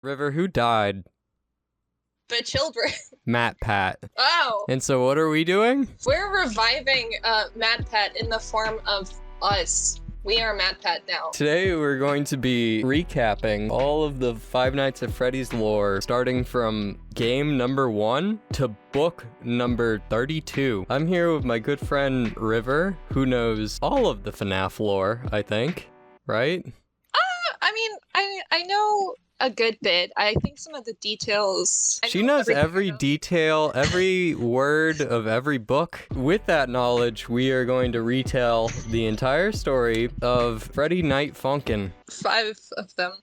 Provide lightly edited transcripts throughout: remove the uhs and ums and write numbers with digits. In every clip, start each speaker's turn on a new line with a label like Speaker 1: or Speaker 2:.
Speaker 1: River, who died?
Speaker 2: The children.
Speaker 1: Matt Pat.
Speaker 2: Oh.
Speaker 1: And so what are we doing?
Speaker 2: We're reviving Matt Pat in the form of us. We are Matt Pat now.
Speaker 1: Today we're going to be recapping all of the Five Nights at Freddy's lore, starting from game number 1 to book number 32. I'm here with my good friend River, who knows all of the FNAF lore, I think, right?
Speaker 2: I know a good bit. I think some of the details...
Speaker 1: She knows every detail, every word of every book. With that knowledge, we are going to retell the entire story of Freddy Night Funkin'.
Speaker 2: 5 of them.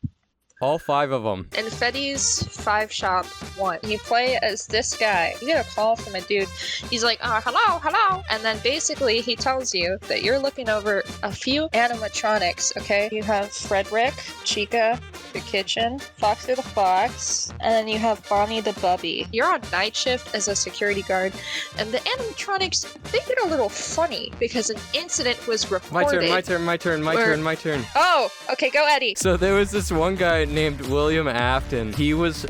Speaker 1: All 5 of them.
Speaker 2: In Freddy's 5 Shop 1, you play as this guy. You get a call from a dude. He's like, hello. And then basically he tells you that you're looking over a few animatronics, okay? You have Frederick, Chica, the kitchen, Foxy the Fox, and then you have Bonnie the Bubby. You're on night shift as a security guard, and the animatronics, they get a little funny because an incident was reported.
Speaker 1: My turn.
Speaker 2: Oh, okay, go Eddie.
Speaker 1: So there was this one guy named William Afton. He was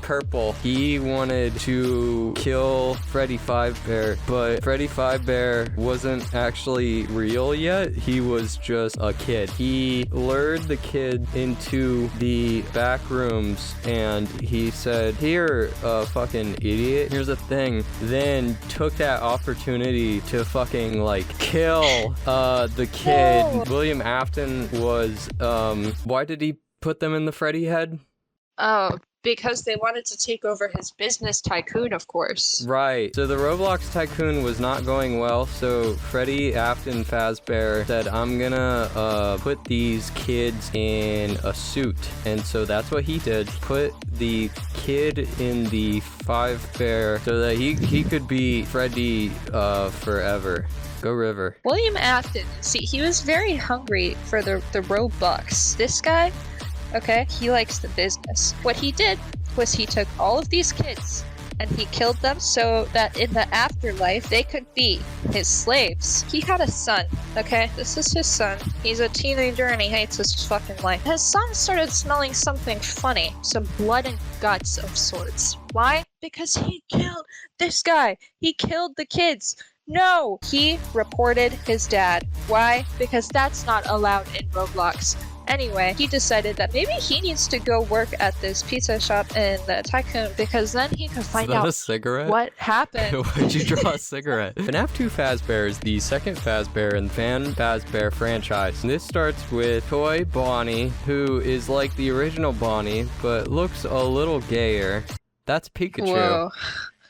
Speaker 1: purple. He wanted to kill Freddy Fazbear, but Freddy Fazbear wasn't actually real yet. He was just a kid. He lured the kid into the back rooms and he said, "Here, fucking idiot, here's a thing." Then took that opportunity to fucking like kill the kid.
Speaker 2: No.
Speaker 1: William Afton was why did he put them in the Freddy head?
Speaker 2: Oh, because they wanted to take over his business tycoon, of course.
Speaker 1: Right. So the Roblox tycoon was not going well, so Freddy Afton Fazbear said, "I'm gonna put these kids in a suit." And so that's what he did. Put the kid in the Fazbear so that he could be Freddy forever. Go River.
Speaker 2: William Afton, see, he was very hungry for the Robux. This guy, okay, he likes the business. What he did was he took all of these kids and he killed them so that in the afterlife they could be his slaves. He had a son, okay? This is his son. He's a teenager and he hates his fucking life. His son started smelling something funny, some blood and guts of sorts. Why? Because he killed this guy. He killed the kids. No! He reported his dad. Why? Because that's not allowed in Roblox. Anyway, he decided that maybe he needs to go work at this pizza shop in the Tycoon because then he could find out
Speaker 1: a cigarette?
Speaker 2: What happened.
Speaker 1: Why'd you draw a cigarette? FNAF 2 Fazbear is the second Fazbear in the Fan Fazbear franchise. And this starts with Toy Bonnie, who is like the original Bonnie, but looks a little gayer. That's Pikachu.
Speaker 2: Whoa.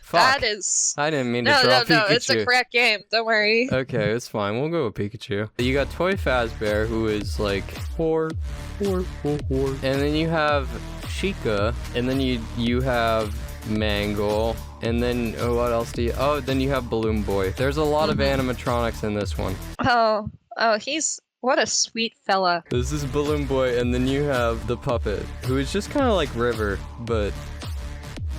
Speaker 1: Fuck.
Speaker 2: That is...
Speaker 1: I didn't mean to draw Pikachu.
Speaker 2: No, it's a correct game. Don't worry.
Speaker 1: Okay, it's fine. We'll go with Pikachu. You got Toy Fazbear, who is like whore. And then you have Chica, and then you have Mangle, and then what else do you? Oh, then you have Balloon Boy. There's a lot of animatronics in this one.
Speaker 2: Oh, he's... What a sweet fella.
Speaker 1: This is Balloon Boy, and then you have the puppet, who is just kind of like River, but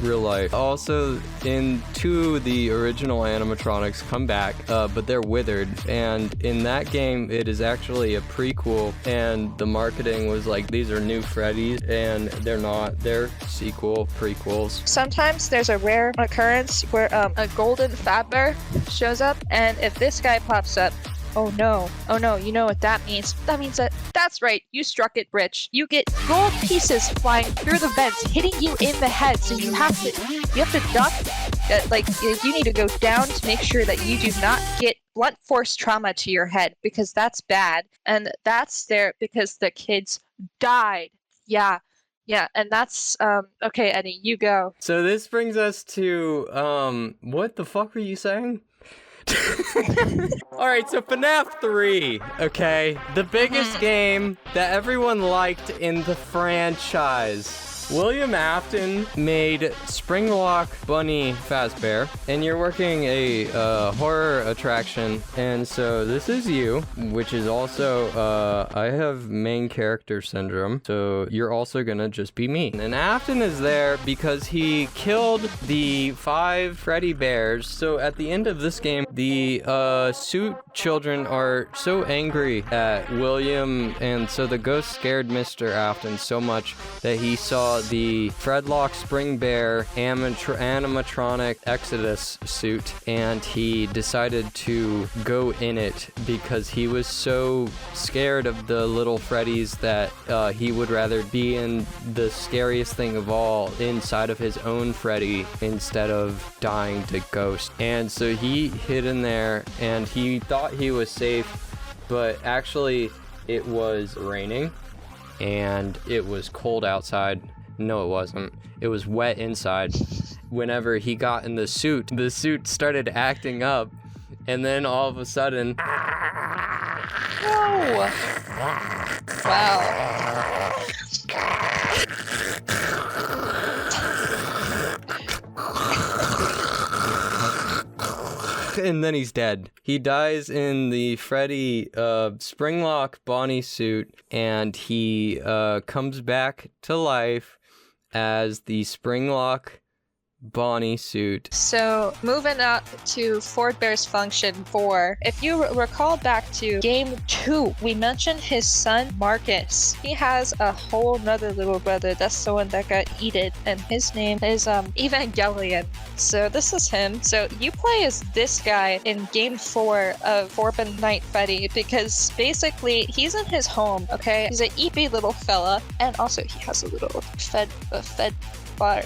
Speaker 1: real life. Also, in 2, the original animatronics come back, but they're withered. And in that game, it is actually a prequel, and the marketing was like, these are new Freddys, and they're not. They're prequels. Sometimes there's a rare occurrence where a golden Fazbear shows up, and if this guy pops up, oh no, you know what that means. That means that's right, you struck it rich. You get gold pieces flying through the vents, hitting you in the head, so you have to duck. You need to go down to make sure that you do not get blunt force trauma to your head, because that's bad. And that's there because the kids died. Yeah, and that's, okay, Eddie, you go. So this brings us to, what the fuck were you saying? Alright, so FNAF 3, okay? The biggest game that everyone liked in the franchise. William Afton made Springlock Bunny Fazbear, and you're working a horror attraction, and so this is you, which is also, I have main character syndrome, so you're also gonna just be me. And Afton is there because he killed the 5 Freddy Bears, so at the end of this game, the suit children are so angry at William, and so the ghost scared Mr. Afton so much that he saw the Fredlock Spring Bear animatronic Exodus suit, and he decided to go in it because he was so scared of the little Freddys that he would rather be in the scariest thing of all, inside of his own Freddy, instead of dying to ghost. And so he hid in there, and he thought he was safe, but actually it was raining and it was cold outside. No, it wasn't. It was wet inside. Whenever he got in the suit started acting up, and then all of a sudden...
Speaker 2: No! Wow.
Speaker 1: And then he's dead. He dies in the Freddy Springlock Bonnie suit, and he comes back to life as the Springlock Bonnie suit.
Speaker 2: So, moving up to Ford Bear's Function 4. If you recall back to Game 2, we mentioned his son, Marcus. He has a whole nother little brother. That's the one that got eaten, and his name is Evangelion. So, this is him. So, you play as this guy in Game 4 of Forbidden Night Freddy, because basically, he's in his home, okay? He's an eepy little fella, and also he has a little Fed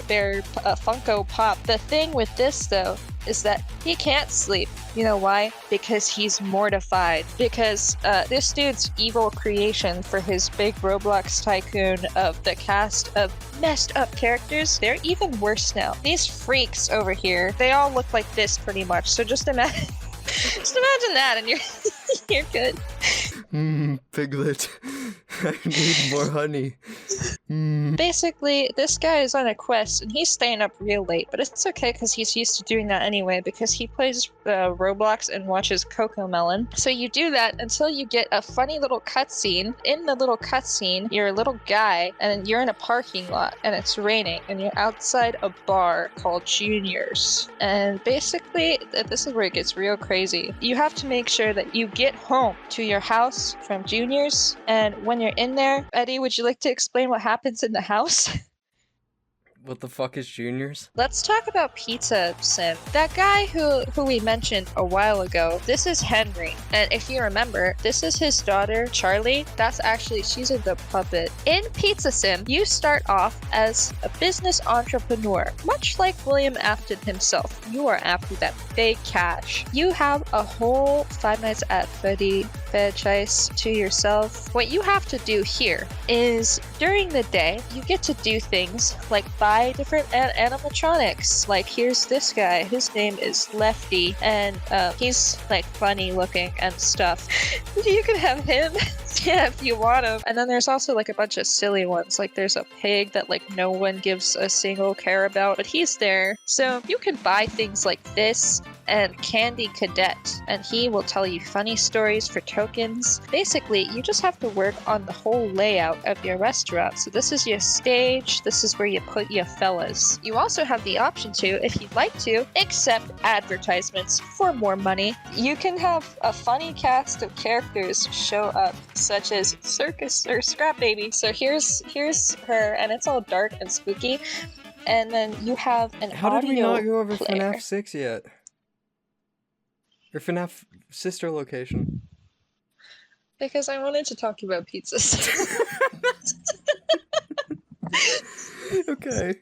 Speaker 2: Bear Funko Pop. The thing with this, though, is that he can't sleep. You know why? Because he's mortified. Because this dude's evil creation for his big Roblox tycoon of the cast of messed up characters, they're even worse now. These freaks over here, they all look like this pretty much. So just imagine, that, and you're good.
Speaker 1: Piglet. I need more honey.
Speaker 2: Basically, this guy is on a quest, and he's staying up real late, but it's okay because he's used to doing that anyway, because he plays Roblox and watches Cocomelon. So you do that until you get a funny little cutscene. In the little cutscene, you're a little guy, and you're in a parking lot, and it's raining, and you're outside a bar called Junior's. And basically, this is where it gets real crazy. You have to make sure that you get home to your house from Junior's, and when you're in there, Eddie, would you like to explain what happens in the house?
Speaker 1: What the fuck is Junior's?
Speaker 2: Let's talk about Pizza Sim. That guy who we mentioned a while ago, this is Henry. And if you remember, this is his daughter, Charlie. She's in the puppet. In Pizza Sim, you start off as a business entrepreneur. Much like William Afton himself, you are after that big cash. You have a whole Five Nights at Freddy franchise to yourself. What you have to do here is, during the day, you get to do things like buy different animatronics. Like, here's this guy, his name is Lefty, and he's like funny looking and stuff. You can have him yeah, if you want him. And then there's also like a bunch of silly ones, like there's a pig that like no one gives a single care about, but he's there. So you can buy things like this and Candy Cadet, and he will tell you funny stories for tokens. Basically, you just have to work on the whole layout of your restaurant. So this is your stage, this is where you put your fellas. You also have the option to, if you'd like to, accept advertisements for more money. You can have a funny cast of characters show up, such as Circus or Scrap Baby. So here's her, and it's all dark and spooky. And then you have an
Speaker 1: How did we not go over
Speaker 2: player.
Speaker 1: FNAF 6 yet? Or FNAF sister location?
Speaker 2: Because I wanted to talk about pizzas.
Speaker 1: Okay.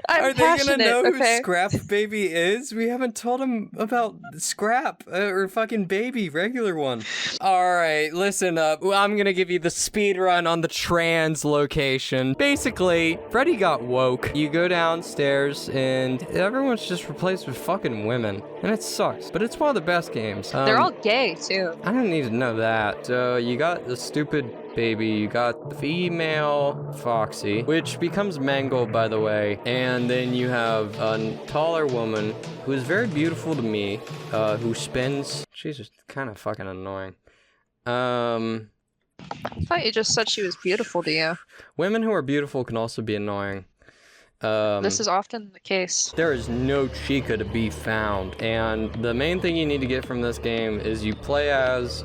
Speaker 2: Are
Speaker 1: they gonna know who Scrap Baby is? We haven't told them about Scrap or fucking Baby, regular one. Alright, listen up. I'm gonna give you the speed run on the trans location. Basically, Freddy got woke. You go downstairs and everyone's just replaced with fucking women. And it sucks, but it's one of the best games.
Speaker 2: They're all gay, too.
Speaker 1: I don't need to know that. So you got the stupid baby, you got the female Foxy, which becomes Mangle, by the way, and then you have a taller woman who is very beautiful to me, who spins. She's just kind of fucking annoying.
Speaker 2: I thought you just said she was beautiful to you.
Speaker 1: Women who are beautiful can also be annoying.
Speaker 2: This is often the case.
Speaker 1: There is no Chica to be found, and the main thing you need to get from this game is you play as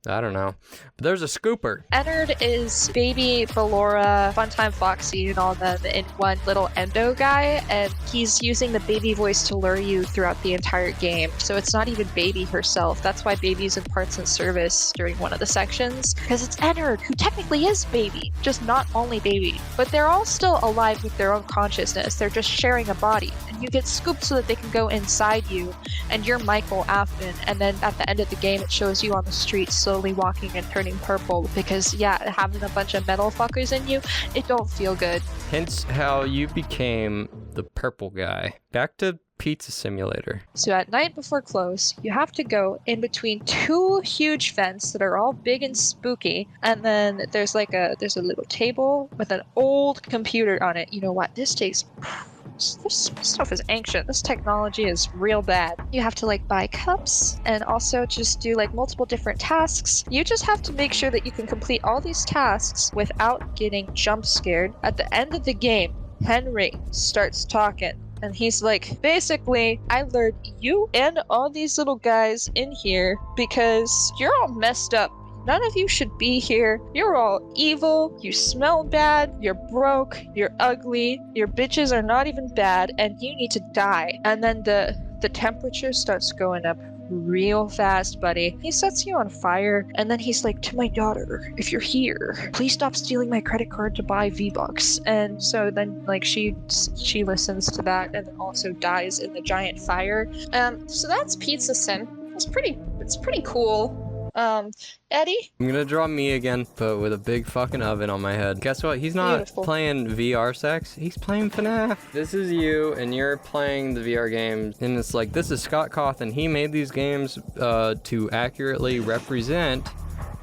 Speaker 1: I don't know. But there's a scooper.
Speaker 2: Ennard is Baby, Ballora, Funtime Foxy, and all them in one little endo guy, and he's using the baby voice to lure you throughout the entire game. So it's not even Baby herself. That's why Baby's in parts and service during one of the sections, because it's Ennard, who technically is Baby, just not only Baby. But they're all still alive with their own consciousness. They're just sharing a body, and you get scooped so that they can go inside you, and you're Michael Afton, and then at the end of the game it shows you on the street slowly walking and turning purple, because yeah, having a bunch of metal fuckers in you, it don't feel good.
Speaker 1: Hence how you became the purple guy. Back to Pizza Simulator.
Speaker 2: So at night before close, you have to go in between two huge vents that are all big and spooky, and then there's a little table with an old computer on it. You know what? This stuff is ancient. This technology is real bad. You have to buy cups and also just do multiple different tasks. You just have to make sure that you can complete all these tasks without getting jump scared. At the end of the game, Henry starts talking. And he's like, basically, I lured you and all these little guys in here because you're all messed up. None of you should be here. You're all evil. You smell bad. You're broke. You're ugly. Your bitches are not even bad. And you need to die. And then the temperature starts going up real fast, buddy. He sets you on fire, and then he's like, to my daughter, if you're here, please stop stealing my credit card to buy V-Bucks. And so then she listens to that and then also dies in the giant fire. So that's Pizza Sim. It's pretty cool. Eddie?
Speaker 1: I'm gonna draw me again, but with a big fucking oven on my head. Guess what? He's not playing VR sex. He's playing FNAF. This is you, and you're playing the VR games. And it's like, this is Scott Cawthon. He made these games to accurately represent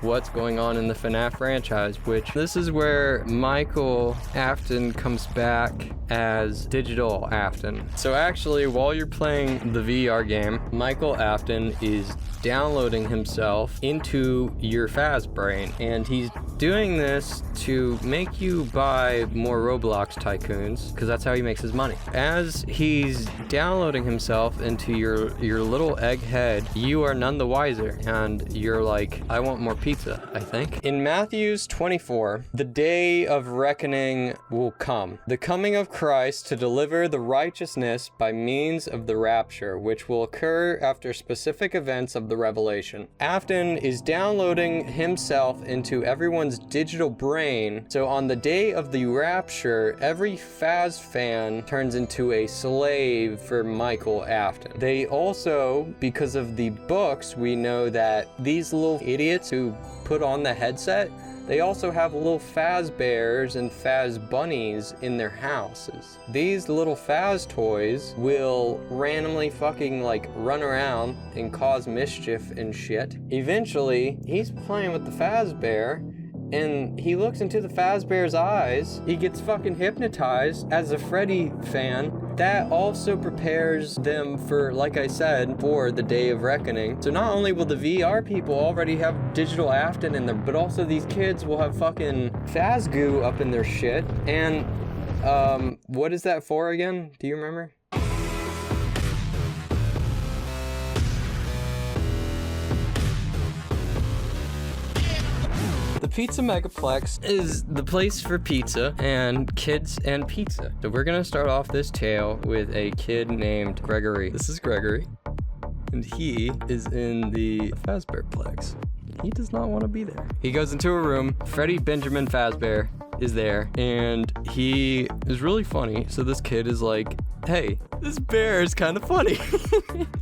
Speaker 1: what's going on in the FNAF franchise, which this is where Michael Afton comes back as Digital Afton. So actually, while you're playing the VR game, Michael Afton is downloading himself into your Faz brain, and he's doing this to make you buy more Roblox tycoons, because that's how he makes his money. As he's downloading himself into your little egg head, you are none the wiser, and you're like, I want more pizza, I think. In Matthew 24, the day of reckoning will come, the coming of Christ to deliver the righteousness by means of the rapture, which will occur after specific events of the revelation. Afton is downloading himself into everyone's digital brain, so on the day of the rapture, every Faz fan turns into a slave for Michael Afton. They also, because of the books, we know that these little idiots who put on the headset, they also have little Faz bears and Faz bunnies in their houses. These little Faz toys will randomly fucking run around and cause mischief and shit. Eventually, he's playing with the Faz bear, and he looks into the Faz bear's eyes. He gets fucking hypnotized. As a Freddy fan, that also prepares them for, like I said, for the day of reckoning. So not only will the VR people already have Digital Afton in them, but also these kids will have fucking Faz goo up in their shit. And what is that for again? Do you remember? The Pizza Megaplex is the place for pizza and kids and pizza. So we're gonna start off this tale with a kid named Gregory. This is Gregory, and he is in the Fazbearplex. He does not want to be there. He goes into a room. Freddy Benjamin Fazbear is there, and he is really funny. So this kid is like, hey, this bear is kind of funny.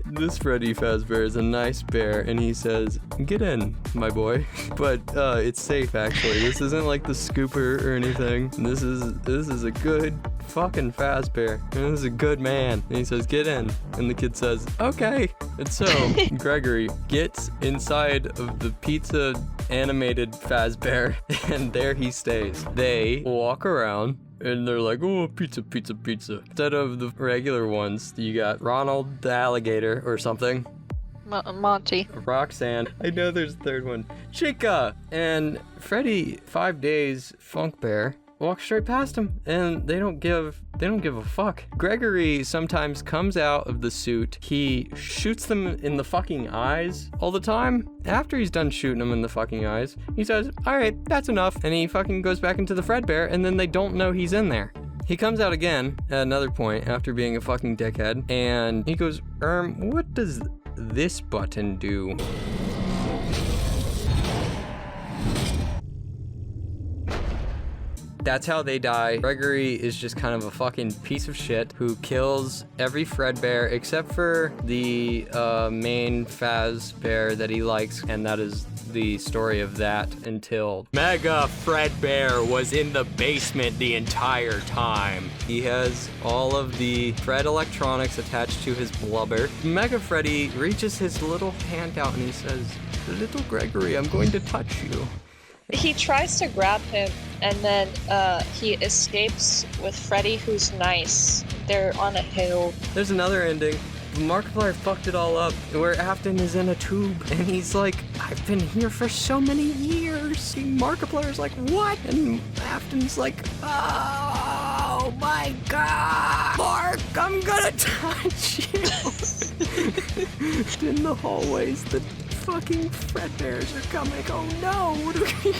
Speaker 1: This Freddy Fazbear is a nice bear, and he says, get in, my boy. But it's safe, actually. This isn't like the scooper or anything. This is a good fucking Fazbear. And this is a good man. And he says, get in. And the kid says, okay. And so Gregory gets inside of the pizza animated Fazbear, and there he stays. They walk around, and they're like, oh, pizza, pizza, pizza. Instead of the regular ones, you got Ronald the alligator or something.
Speaker 2: Monty.
Speaker 1: Roxanne. I know there's a third one. Chica. And Freddy 5 Days Funk Bear. walk straight past him, and they don't give a fuck. Gregory sometimes comes out of the suit. He shoots them in the fucking eyes all the time. After he's done shooting them in the fucking eyes, he says, all right, that's enough. And he fucking goes back into the Fredbear, and then they don't know he's in there. He comes out again at another point after being a fucking dickhead, and he goes, what does this button do? That's how they die. Gregory is just kind of a fucking piece of shit who kills every Fredbear except for the main Fazbear that he likes, and that is the story of that until Mega Fredbear was in the basement the entire time. He has all of the Fred electronics attached to his blubber. Mega Freddy reaches his little hand out and he says, "Little Gregory, I'm going to touch you."
Speaker 2: He tries to grab him, and then he escapes with Freddy, who's nice. They're on a hill.
Speaker 1: There's another ending. Markiplier fucked it all up, where Afton is in a tube, and he's like, I've been here for so many years. And Markiplier's like, what? And Afton's like, oh my god, Mark, I'm gonna touch you. In the hallways, the fucking Fredbears are coming. Oh no, what do we...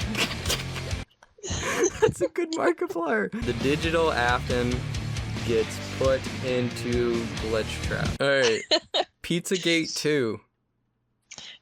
Speaker 1: That's a good Markiplier. The digital Afton gets put into glitch trap. Alright. Pizzagate 2.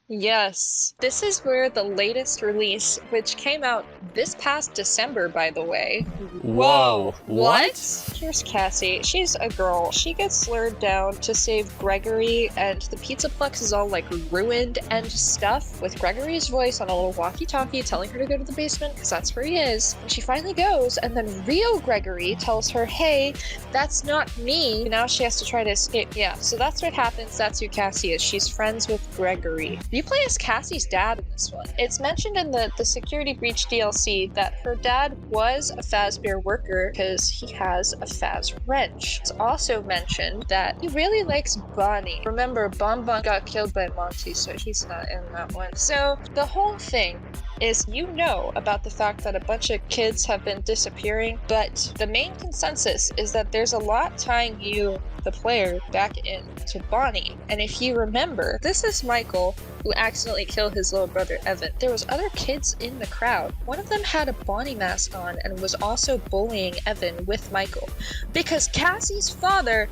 Speaker 2: Yes. This is where the latest release, which came out this past December, by the way.
Speaker 1: Whoa. What?
Speaker 2: Here's Cassie. She's a girl. She gets lured down to save Gregory, and the Pizzaplex is all like ruined and stuff, with Gregory's voice on a little walkie-talkie telling her to go to the basement because that's where he is. And she finally goes, and then Rio Gregory tells her, hey, that's not me. Now she has to try to escape. Yeah, so that's what happens. That's who Cassie is. She's friends with Gregory. You play as Cassie's dad in this one. It's mentioned in the Security Breach DLC that her dad was a Fazbear worker because he has a Faz wrench. It's also mentioned that he really likes Bonnie. Remember, Bonbon got killed by Monty, so he's not in that one. So the whole thing is, you know about the fact that a bunch of kids have been disappearing, but the main consensus is that there's a lot tying you, the player, back into Bonnie. And if you remember, this is Michael, who accidentally killed his little brother Evan. There was other kids in the crowd. One of them had a Bonnie mask on and was also bullying Evan with Michael, because Cassie's father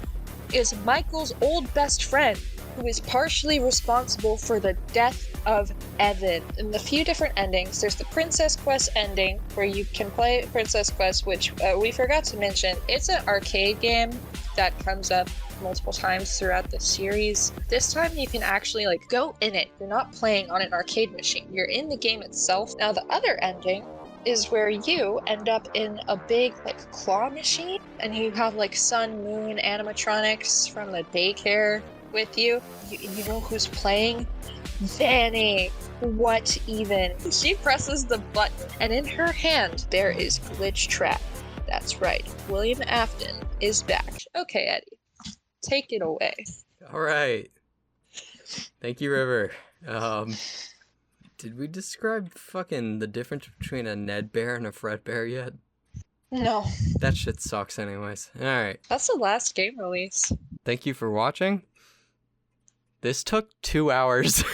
Speaker 2: is Michael's old best friend, who is partially responsible for the death of Evan. In the few different endings, there's the Princess Quest ending, where you can play Princess Quest, which we forgot to mention. It's an arcade game that comes up multiple times throughout the series. This time you can actually like go in it. You're not playing on an arcade machine. You're in the game itself. Now the other ending is where you end up in a big like claw machine, and you have like sun, moon animatronics from the daycare with you. You know who's playing? Vanny. What even? She presses the button, and in her hand there is Glitch Trap. That's right. William Afton is back. Okay, Eddie, take it away.
Speaker 1: All right. Thank you, River. Did we describe fucking the difference between a Ned Bear and a Fredbear yet?
Speaker 2: No.
Speaker 1: That shit sucks anyways. All right.
Speaker 2: That's the last game release.
Speaker 1: Thank you for watching. This took 2 hours.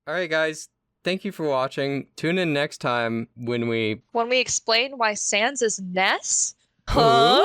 Speaker 1: All right, guys. Thank you for watching. Tune in next time when we
Speaker 2: explain why Sans is Ness? Huh?